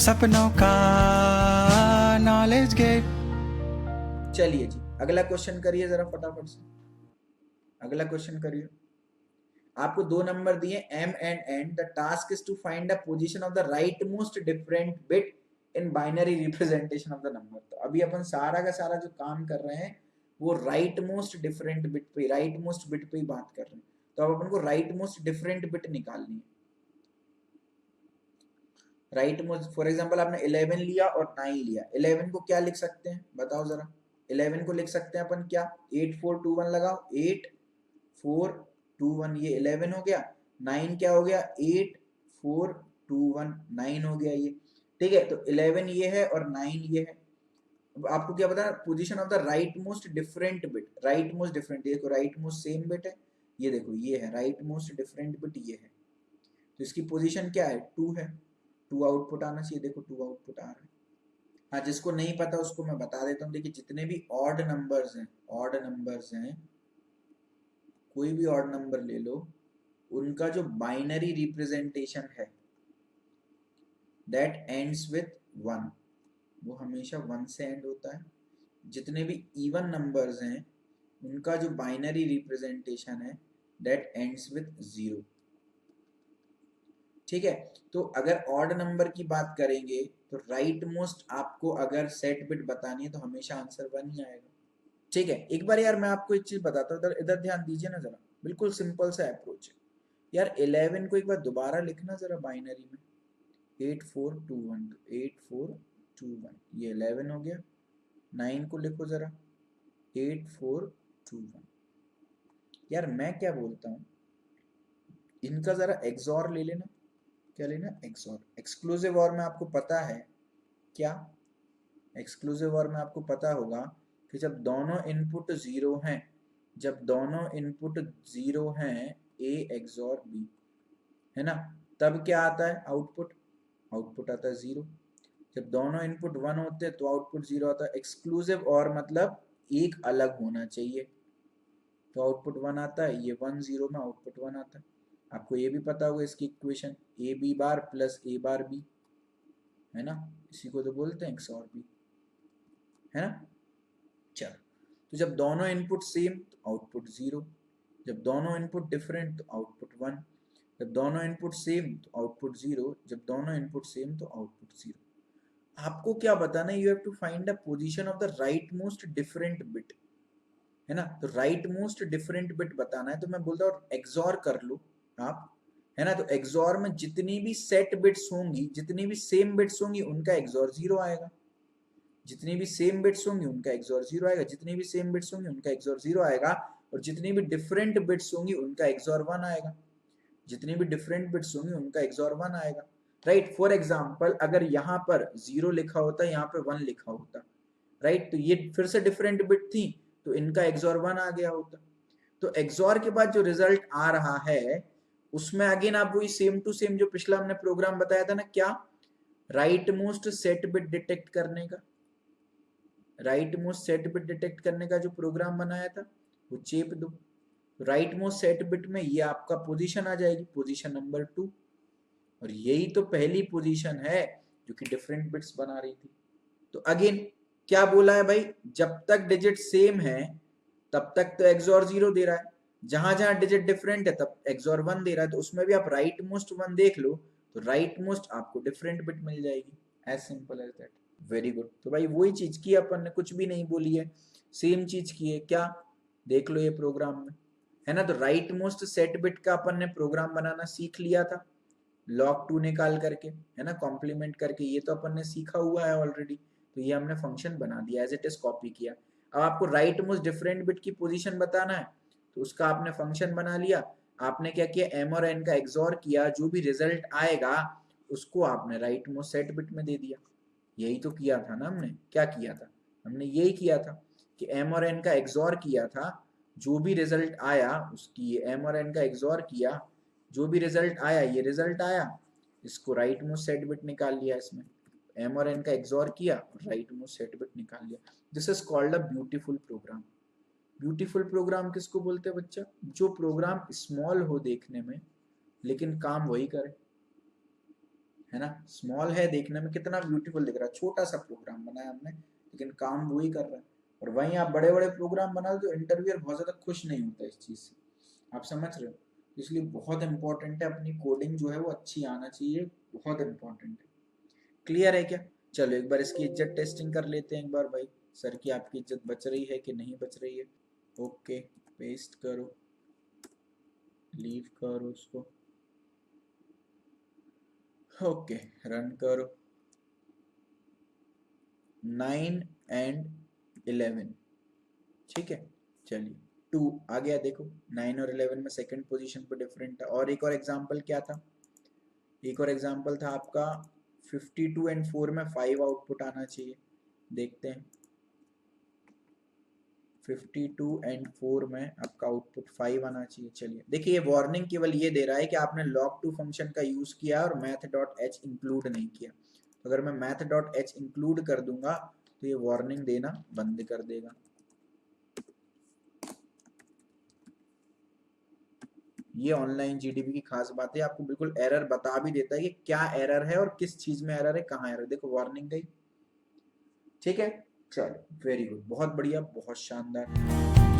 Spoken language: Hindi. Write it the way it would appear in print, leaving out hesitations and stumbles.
सपनों का नॉलेज गेट। चलिए जी, अगला क्वेश्चन करिए जरा फटाफट से। अगला क्वेश्चन करिए। आपको दो नंबर दिए m and n। The task is to find the position of the right most different bit in binary representation of the number. तो अभी अपन सारा का सारा जो काम कर रहे हैं वो राइट मोस्ट डिफरेंट बिट पे, राइट मोस्ट बिट पे ही बात कर रहे हैं। तो अब अपन को राइट मोस्ट डिफरेंट बिट निकालनी है। राइट मोस्ट, फॉर एग्जांपल आपने 11 लिया और 9 लिया। 11 को क्या लिख सकते हैं बताओ जरा। 11 को लिख सकते हैं अपन क्या, 8421 लगाओ, 8421, ये 11 हो गया। 9 क्या हो गया, 8421, 9 हो गया ये। ठीक है, तो 11 ये है और 9 ये है। अब आपको क्या पता है, position of the right most different bit. Right most different, देखो राइट मोस्ट सेम बिट है, ये देखो ये है राइट मोस्ट डिफरेंट बिट, ये है। तो इसकी पोजीशन क्या है, 2 है। 2 आउटपुट आना चाहिए, देखो 2 आउटपुट आ रहा है। हाँ, जिसको नहीं पता उसको मैं बता देता हूँ। देखिए जितने भी ऑड नंबर्स हैं, ऑड नंबर्स हैं, कोई भी ऑड नंबर ले लो, उनका जो बाइनरी रिप्रेजेंटेशन है दैट एंड्स विथ 1, वो हमेशा 1 से एंड होता है। जितने भी इवन नंबर्स हैं उनका जो बाइनरी रिप्रेजेंटेशन है दैट एंड्स विथ 0। ठीक है, तो अगर ऑड नंबर की बात करेंगे तो राइट मोस्ट आपको अगर सेट बिट बतानी है तो हमेशा आंसर 1 ही आएगा। ठीक है, एक बार यार मैं आपको एक चीज बताता हूँ, इधर इधर ध्यान दीजिए ना जरा। बिल्कुल सिंपल सा अप्रोच है यार। 11 को एक बार दोबारा लिखना जरा बाइनरी में, 8421, 8421, ये 11 हो गया। 9 को लिखो जरा, 8421। यार मैं क्या बोलता हूँ, इनका जरा एक्सॉर ले लेना। क्या लेना, एक्सॉर। एक्सक्लूसिव और में आपको पता है क्या, एक्सक्लूसिव और में आपको पता होगा कि जब दोनों इनपुट जीरो हैं, जब दोनों इनपुट जीरो हैं, ए एक्सॉर बी, है ना, तब क्या आता है आउटपुट, आउटपुट आता है जीरो। जब दोनों इनपुट 1 होते हैं तो आउटपुट जीरो आता है। एक्सक्लूसिव और मतलब एक अलग होना चाहिए, तो आउटपुट 1 आता है, ये 1 0 में आउटपुट 1 आता है। आपको ये भी पता होगा इसकी equation, A B bar plus A bar B, है ना, इसी को तो बोलते हैं एक्सॉर बी, है ना। चलो, तो जब दोनों इनपुट सेम तो आउटपुट 0, जब दोनों इनपुट डिफरेंट तो आउटपुट 1, जब दोनों इनपुट सेम तो आउटपुट 0, जब दोनों इनपुट सेम तो आउटपुट 0। आपको क्या बताना है, you have to find the position of the right most different bit, है ना। तो राइट मोस्ट डिफरेंट बिट बताना है तो मैं बोलता हूँ एक्सॉर कर लो आप, है ना। तो एक्सॉर में जितनी भी सेट बिट्स होंगी, जितनी भी सेम बिट्स होंगी उनका एक्सॉर 0 आएगा। जितनी भी सेम बिट्स होंगी उनका एक्सॉर 0 आएगा, जितनी भी सेम बिट्स होंगी उनका एक्सॉर 0 आएगा। और जितनी भी डिफरेंट बिट्स होंगी उनका एक्सॉर 1 आएगा, जितनी भी डिफरेंट बिट्स होंगी उनका एक्सॉर 1 आएगा। राइट, फॉर एग्जांपल अगर यहाँ पर 0 लिखा होता, यहाँ पे 1 लिखा होता, राइट, तो ये फिर से डिफरेंट बिट थी तो इनका एक्सॉर 1 आ गया होता। तो एक्सॉर के बाद जो रिजल्ट आ रहा है उसमें अगेन आप वही सेम टू सेम जो पिछला हमने प्रोग्राम बताया था ना, क्या, right most set bit detect करने का, right most set bit detect करने का जो प्रोग्राम बनाया था वो चेप दो। राइट मोस्ट सेट बिट में ये आपका पोजीशन आ जाएगी, पोजीशन नंबर 2, और यही तो पहली पोजीशन है जो कि डिफरेंट बिट्स बना रही थी। तो अगेन क्या बोला है भाई, जब तक डिजिट सेम है तब तक तो एक्सॉर 0 दे रहा है, जहां जहां डिजिट डिफरेंट है तब एक्सॉर 1 दे रहा है। तो उसमें भी आप राइट मोस्ट 1 देख लो तो राइट मोस्ट आपको डिफरेंट बिट मिल जाएगी, as simple as that. Very good, तो भाई वही चीज की अपन ने, कुछ भी नहीं बोली है, सेम चीज की है। क्या, देख लो ये प्रोग्राम में, है ना। तो राइट मोस्ट सेट बिट का अपन ने प्रोग्राम बनाना सीख लिया था, log 2 निकाल करके, है ना, कॉम्प्लीमेंट करके, ये तो अपन ने सीखा हुआ है ऑलरेडी। तो ये हमने फंक्शन बना दिया, एज इट इज कॉपी किया। अब आपको राइट मोस्ट डिफरेंट बिट की पोजीशन बताना है तो उसका आपने फंक्शन बना लिया। आपने क्या किया, m और n का एक्सॉर किया, जो भी रिजल्ट आएगा उसको आपने राइट मोस्ट सेट बिट में दे दिया। यही तो किया था ना हमने, क्या किया था, हमने यही किया था कि m और n का एक्सॉर किया था, जो भी रिजल्ट आया उसकी m और n का एक्सॉर किया, जो भी रिजल्ट आया ये रिजल्ट आया, इसको राइट मोस्ट सेट बिट निकाल लिया, इसमें m और n का एक्सॉर किया और राइट मोस्ट सेट बिट निकाल लिया। This is called a beautiful program. Beautiful program किसको बोलते हैं बच्चा, जो प्रोग्राम स्मॉल हो देखने में लेकिन काम वही करे, है ना, स्मॉल है, देखने में कितना ब्यूटीफुल दिख रहा है, छोटा सा प्रोग्राम बनाया हमने, लेकिन काम वही कर रहा है। और वहीं आप बड़े बड़े प्रोग्राम बना दो, इंटरव्यूअर बहुत ज्यादा खुश नहीं होता इस चीज से, आप समझ रहे हो। इसलिए बहुत इंपॉर्टेंट है, अपनी कोडिंग जो है वो अच्छी आना चाहिए, बहुत इंपॉर्टेंट है। क्लियर है क्या? चलो एक बार इसकी इज्जत टेस्टिंग कर लेते हैं एक बार भाई, सर की आपकी इज्जत बच रही है कि नहीं बच रही है। ओके, पेस्ट करो, लीव करो उसको, ओके, रन करो। 9 एंड 11, ठीक है, चलिए 2 आ गया, देखो 9 और 11 में सेकंड पोजीशन पर डिफरेंट है। और एक और एग्जांपल क्या था, एक और एग्जांपल था आपका 52 एंड 4 में 5 आउटपुट आना चाहिए, देखते हैं। 52 एंड 4 में आपका आउटपुट 5 आना चाहिए। चलिए देखिए, ये वार्निंग केवल ये दे रहा है कि आपने log2 फंक्शन का यूज किया और math.h इंक्लूड नहीं किया। तो अगर मैं math.h इंक्लूड कर दूंगा तो ये वार्निंग देना बंद कर देगा। ये ऑनलाइन जीडीपी की खास बात है, आपको बिल्कुल एरर बता भी देता है कि क्या एरर है और किस चीज में एरर है, कहाँ एरर। देखो वार्निंग गई, ठीक है। चलो वेरी गुड, बहुत बढ़िया, बहुत शानदार।